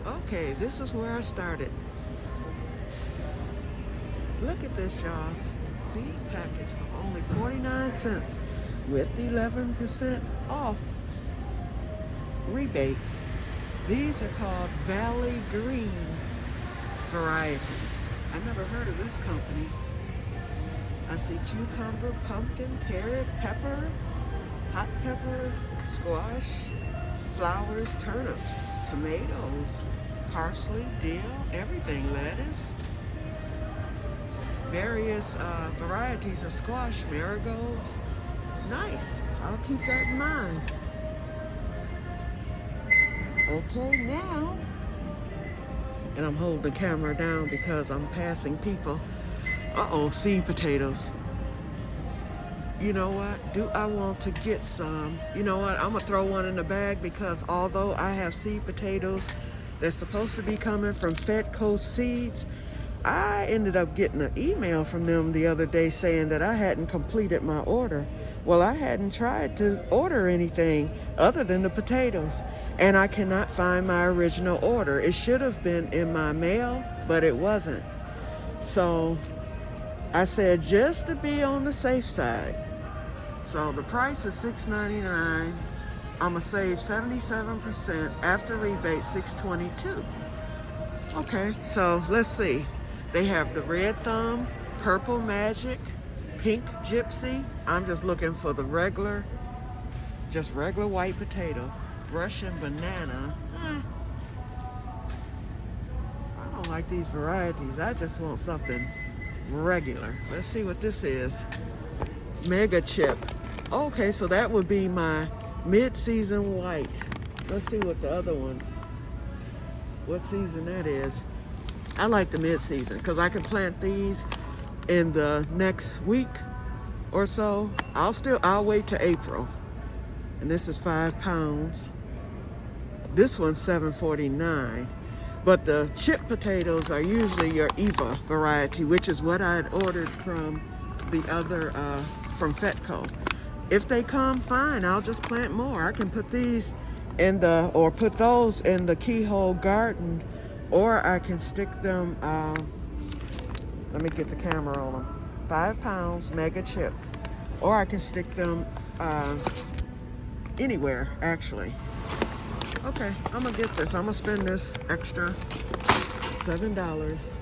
Okay, this is where I started. Look at this, y'all. Seed package for only 49 cents with 11% off rebate. These are called Valley Green varieties. I never heard of this company. I see cucumber, pumpkin, carrot, pepper, hot pepper, squash, flowers, turnips, tomatoes, parsley, dill, everything, lettuce, various varieties of squash, marigolds. Nice. I'll keep that in mind. Okay, now, and I'm holding the camera down because I'm passing people. Uh-oh, seed potatoes. You know what? Do I want to get some? You know what? I'm going to throw one in the bag because although I have seed potatoes that's supposed to be coming from Que-stead-Que seeds, I ended up getting an email from them the other day saying that I hadn't completed my order. Well, I hadn't tried to order anything other than the potatoes, and I cannot find my original order. It should have been in my mail, but it wasn't. So I said just to be on the safe side. So the price is $6.99. I'ma save 77% after rebate, $6.22. Okay, so let's see. They have the red thumb, purple magic, pink gypsy. I'm just looking for the regular, just regular white potato. Russian banana. I don't like these varieties. I just want something regular. Let's see what this is. Mega chip. Okay, so that would be my mid-season white. Let's see what the other ones, what season that is. I like the mid-season because I can plant these in the next week or so. I'll wait to April. And this is 5 pounds. This one's $7.49. But the chip potatoes are usually your Eva variety, which is what I had ordered from the other, from Que-stead-Que. If they come, fine, I'll just plant more. I can put these in the, or put those in the keyhole garden, or I can stick them, let me get the camera on them. 5 pounds, mega chip. Or I can stick them anywhere, actually. Okay, I'm gonna get this. I'm gonna spend this extra $7.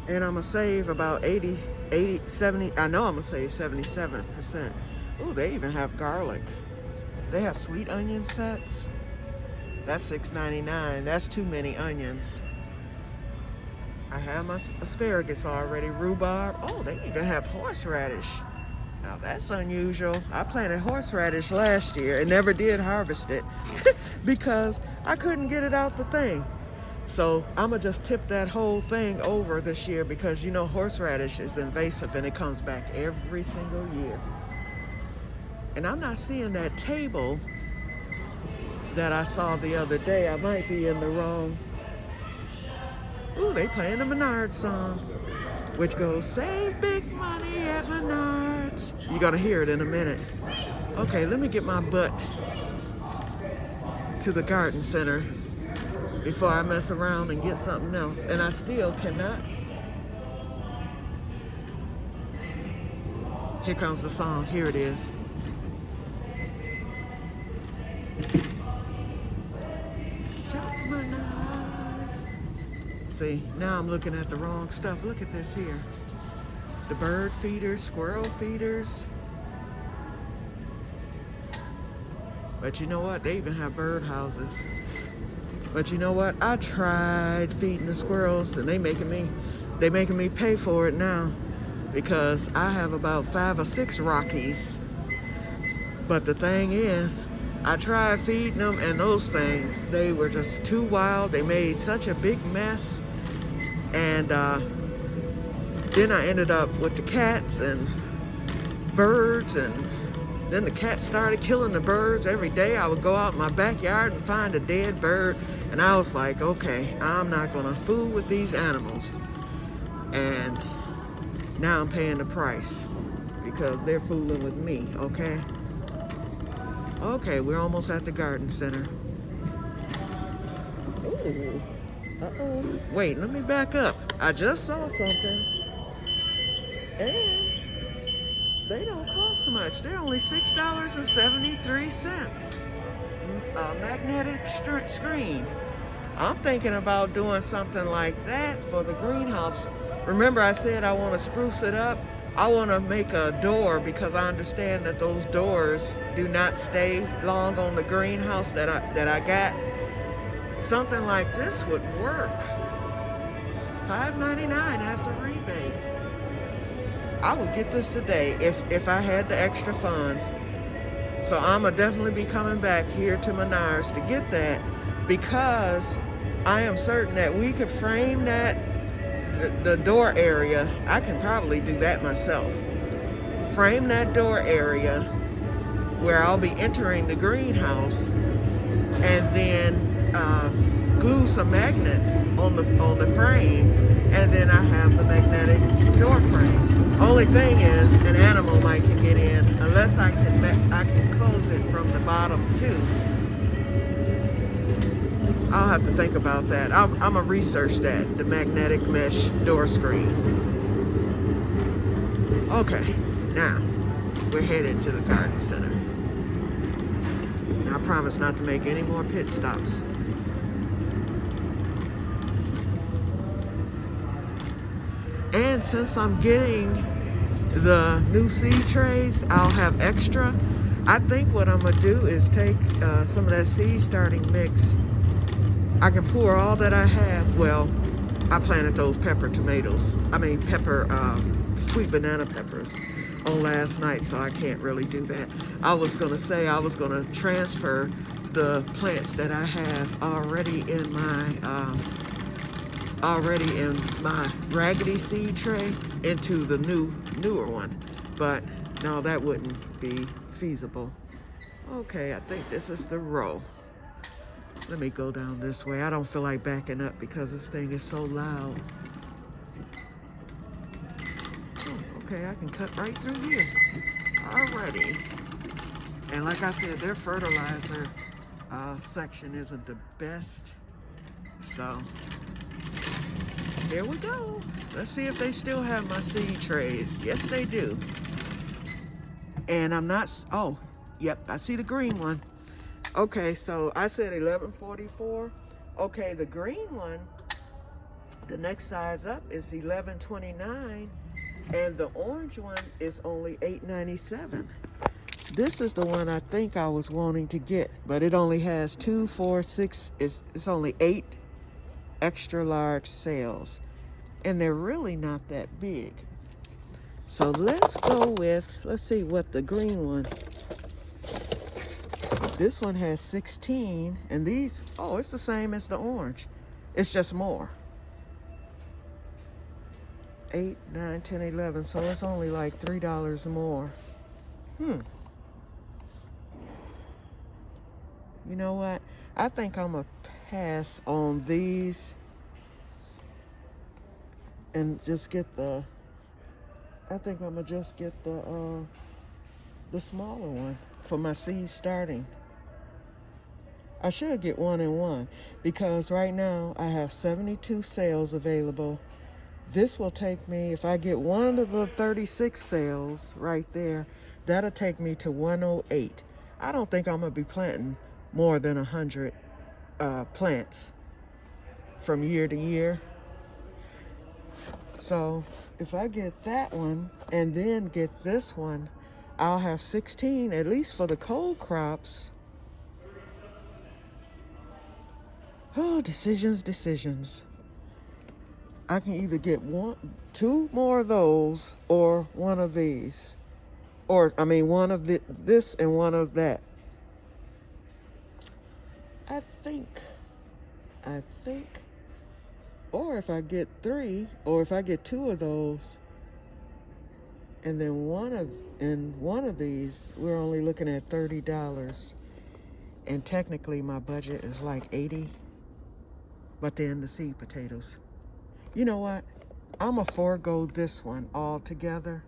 And I'm gonna save about 70, I know I'm gonna save 77%. Ooh, they even have garlic. They have sweet onion sets. That's $6.99. That's too many onions. I have my asparagus already, rhubarb. Oh, they even have horseradish. Now that's unusual. I planted horseradish last year and never did harvest it because I couldn't get it out the thing. So I'm gonna just tip that whole thing over this year because you know horseradish is invasive and it comes back every single year. And I'm not seeing that table that I saw the other day. I might be in the wrong. Ooh, they playing the Menards song, which goes, save big money at Menards. You're gonna hear it in a minute. Okay, let me get my butt to the garden center before I mess around and get something else. And I still cannot. Here comes the song, here it is. Shop Menards. See, now I'm looking at the wrong stuff. Look at this here. The bird feeders, squirrel feeders. But you know what? They even have bird houses. But you know what? I tried feeding the squirrels and they making me pay for it now because I have about 5 or 6 Rockies. But the thing is, I tried feeding them and those things, they were just too wild. They made such a big mess. And then I ended up with the cats and birds, and then the cats started killing the birds. Every day I would go out in my backyard and find a dead bird, and I was like, okay, I'm not gonna fool with these animals. And now I'm paying the price because they're fooling with me, okay? Okay, we're almost at the garden center. Ooh. Uh-oh. Wait, let me back up. I just saw something. And they don't cost much. They're only $6.73. A magnetic screen. I'm thinking about doing something like that for the greenhouse. Remember I said I want to spruce it up? I want to make a door because I understand that those doors do not stay long on the greenhouse that I got. Something like this would work. $5.99 after rebate. I would get this today if I had the extra funds. So I'm going to definitely be coming back here to Menards to get that, because I am certain that we could frame that, the door area. I can probably do that myself. Frame that door area where I'll be entering the greenhouse, and then glue some magnets on the frame, and then I have the magnetic door frame. Only thing is, an animal might can get in unless I can close it from the bottom too. I'll have to think about that. I'm gonna research that, the magnetic mesh door screen. Okay, now we're headed to the garden center. And I promise not to make any more pit stops. And since I'm getting the new seed trays, I'll have extra. I think what I'm gonna do is take some of that seed starting mix. I can pour all that I have. Well, I planted those sweet banana peppers on last night, so I can't really do that. I was gonna say I was gonna transfer the plants that I have already in my raggedy seed tray into the newer one, but no, that wouldn't be feasible. Okay, I think this is the row. Let me go down this way. I don't feel like backing up because this thing is so loud. Oh, okay, I can cut right through here. Alrighty. And like I said, their fertilizer section isn't the best. So here we go. Let's see if they still have my seed trays. Yes, they do. And I'm not, oh, yep, I see the green one. Okay, so I said 1144. Okay, the green one, the next size up is 1129, and the orange one is only 897. This is the one I think I was wanting to get, but it only has 2, 4, 6. It's only 8 extra large cells, and they're really not that big. So let's see what the green one. This one has 16, and these, oh, it's the same as the orange. It's just more. 8, 9, 10, 11, so it's only like $3 more. You know what? I think I'm gonna pass on these and just get I think I'm gonna just get the smaller one for my seed starting. I should get 1 and 1 because right now I have 72 sales available. This will take me, if I get one of the 36 sales right there, that'll take me to 108. I don't think I'm gonna be planting more than 100 plants from year to year. So if I get that one and then get this one, I'll have 16, at least for the cold crops. Oh, decisions. I can either get 2 more of those or one of these. Or, I mean, one of this and one of that. I think. Or if I get 3, or if I get 2 of those, and then one of these, we're only looking at $30. And technically my budget is like 80. But then the seed potatoes. You know what? I'm gonna forego this one altogether.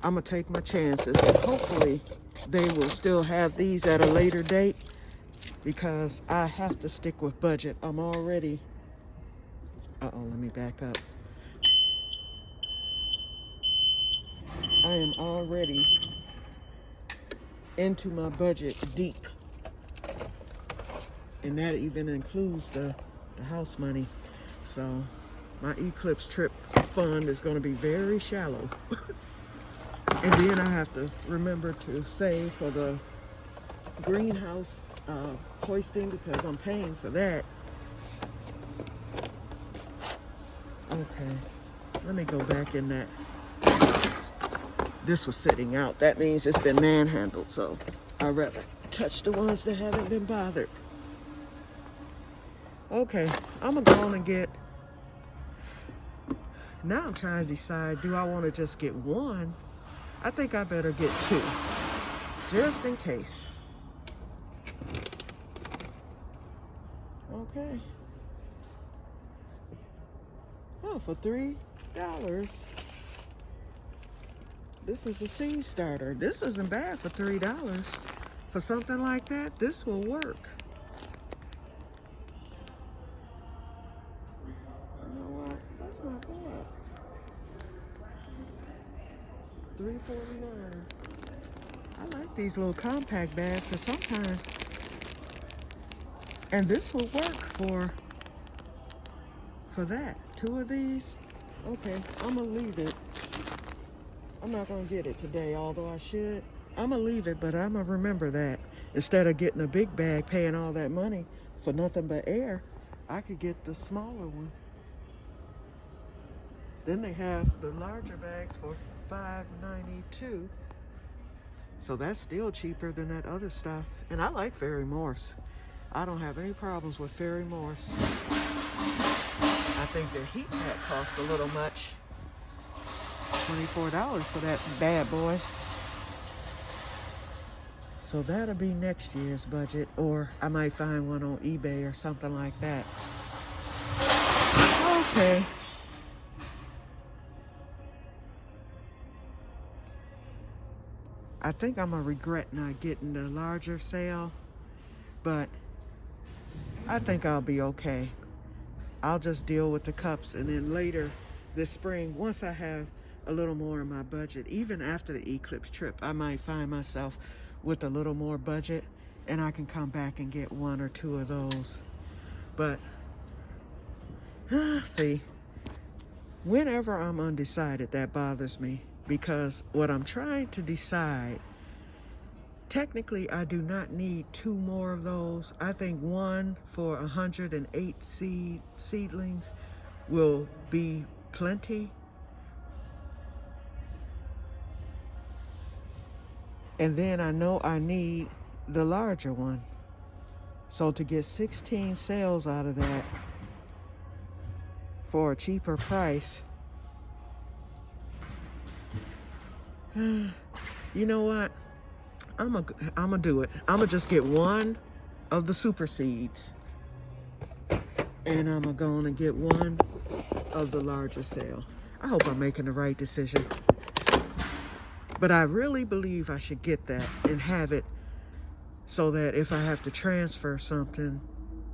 I'm gonna take my chances, and hopefully they will still have these at a later date. because I have to stick with budget. I'm already, let me back up. I am already into my budget deep. And that even includes the house money. So my Eclipse trip fund is going to be very shallow. And then I have to remember to save for the greenhouse hoisting because I'm paying for that. Okay, let me go back in that. This was sitting out. That means it's been manhandled, so I'd rather touch the ones that haven't been bothered. Okay, I'm gonna go on and get, now I'm trying to decide, do I want to just get one? I think I better get two, just in case. Okay. Oh, for $3. This is a seed starter. This isn't bad for $3. For something like that, this will work. You know what? That's not bad. $3.49. I like these little compact bags because sometimes, and this will work for that. Two of these. Okay, I'm gonna leave it. I'm not gonna get it today, although I should. I'm gonna leave it, but I'm gonna remember that. Instead of getting a big bag, paying all that money for nothing but air, I could get the smaller one. Then they have the larger bags for $5.92. So that's still cheaper than that other stuff. And I like Fairy Morse. I don't have any problems with Fairy Morse. I think their heat pack costs a little much. $24 for that bad boy. So that'll be next year's budget, or I might find one on eBay or something like that. Okay. I think I'm gonna regret not getting the larger sale, but I think I'll be okay. I'll just deal with the cups, and then later this spring, once I have a little more in my budget, even after the Eclipse trip, I might find myself with a little more budget and I can come back and get one or two of those. But see, whenever I'm undecided, that bothers me, because what I'm trying to decide, technically I do not need two more of those. I think one for 108 seedlings will be plenty. And then I know I need the larger one. So to get 16 sales out of that for a cheaper price, you know what? I'm gonna do it. I'm gonna just get one of the super seeds, and I'm gonna go on and get one of the larger sale. I hope I'm making the right decision. But I really believe I should get that and have it so that if I have to transfer something,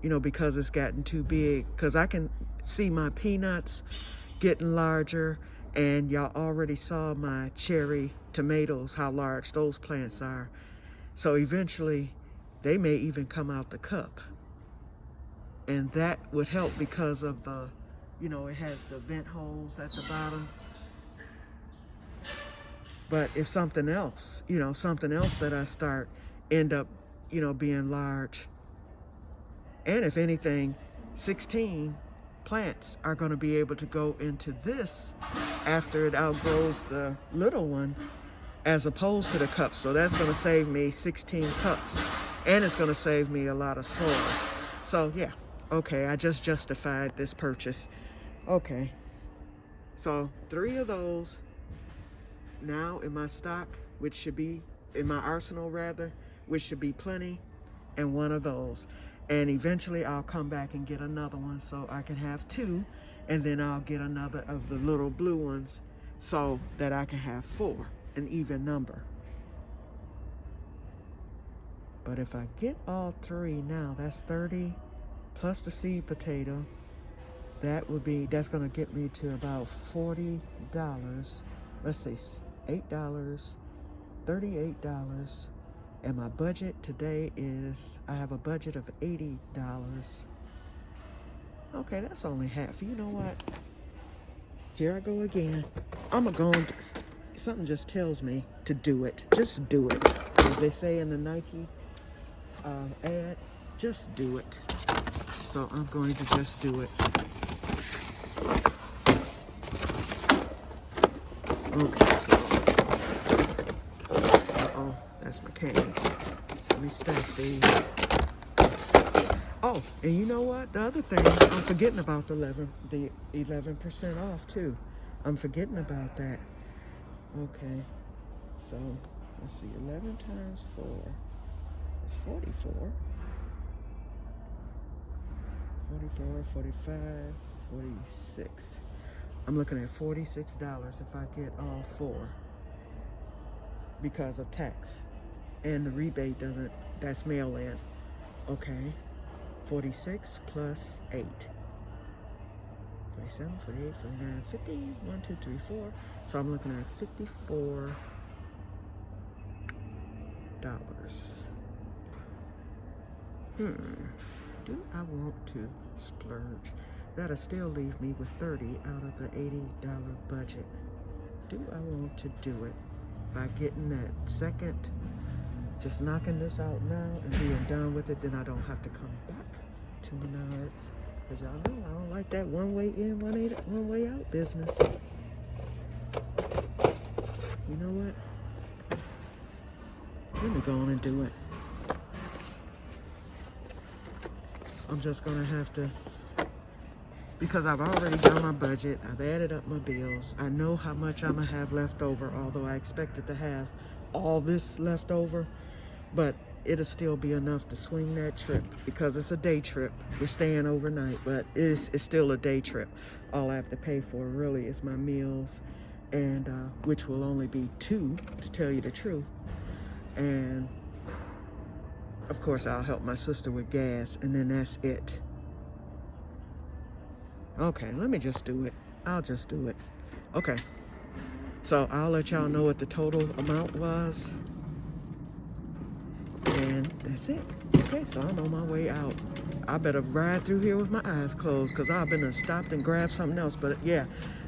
you know, because it's gotten too big, because I can see my peanuts getting larger, and y'all already saw my cherry tomatoes, how large those plants are. So eventually they may even come out the cup. And that would help because of the, you know, it has the vent holes at the bottom. But if something else, you know, something else that I start end up, you know, being large. And if anything, 16 plants are going to be able to go into this after it outgrows the little one, as opposed to the cups. So that's going to save me 16 cups, and it's going to save me a lot of soil. So yeah, okay, I just justified this purchase. Okay, so 3 of those now in my stock, which should be in my arsenal rather, which should be plenty, and 1 of those. And eventually I'll come back and get another one so I can have 2, and then I'll get another of the little blue ones so that I can have 4, an even number. But if I get all three now, that's 30 plus the seed potato. That's gonna get me to about $40. Let's say $8, $38. And my budget today is, I have a budget of $80. Okay, that's only half. You know what? Here I go again. Something just tells me to do it. Just do it. As they say in the Nike ad, just do it. So I'm going to just do it. Okay, so, that's my candy. Let me stack these. Oh, and you know what? The other thing, I'm forgetting about the 11% off too. I'm forgetting about that. Okay, so let's see, 11 times 4 is 44. 44, 45, 46. I'm looking at $46 if I get all four because of tax. And the rebate doesn't, that's mail-in. Okay, 46 plus 8. 47, 48, 49, 50, 1, 2, 3, 4. So I'm looking at $54. Do I want to splurge? That'll still leave me with 30 out of the $80 budget. Do I want to do it by getting that second, just knocking this out now and being done with it, then I don't have to come back to Menards. Because y'all know I don't like that one way in, one way out business. You know what? Let me go on and do it. I'm just gonna have to, because I've already done my budget, I've added up my bills, I know how much I'm gonna have left over, although I expected to have all this left over, but it'll still be enough to swing that trip because it's a day trip. We're staying overnight, but it's still a day trip. All I have to pay for really is my meals, and which will only be 2, to tell you the truth. And of course, I'll help my sister with gas, and then that's it. Okay, let me just do it. I'll just do it. Okay, so I'll let y'all know what the total amount was. And that's it. Okay, so I'm on my way out. I better ride through here with my eyes closed because I've been stopped and grabbed something else. But yeah,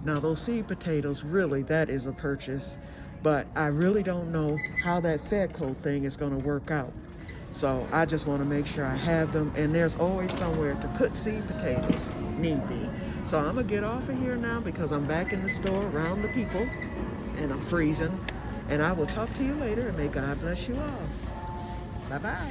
now those seed potatoes, really, that is a purchase. But I really don't know how that Que-stead-Que thing is going to work out. So I just want to make sure I have them. And there's always somewhere to put seed potatoes, need be. So I'm going to get off of here now because I'm back in the store around the people. And I'm freezing. And I will talk to you later. And may God bless you all. Bye-bye.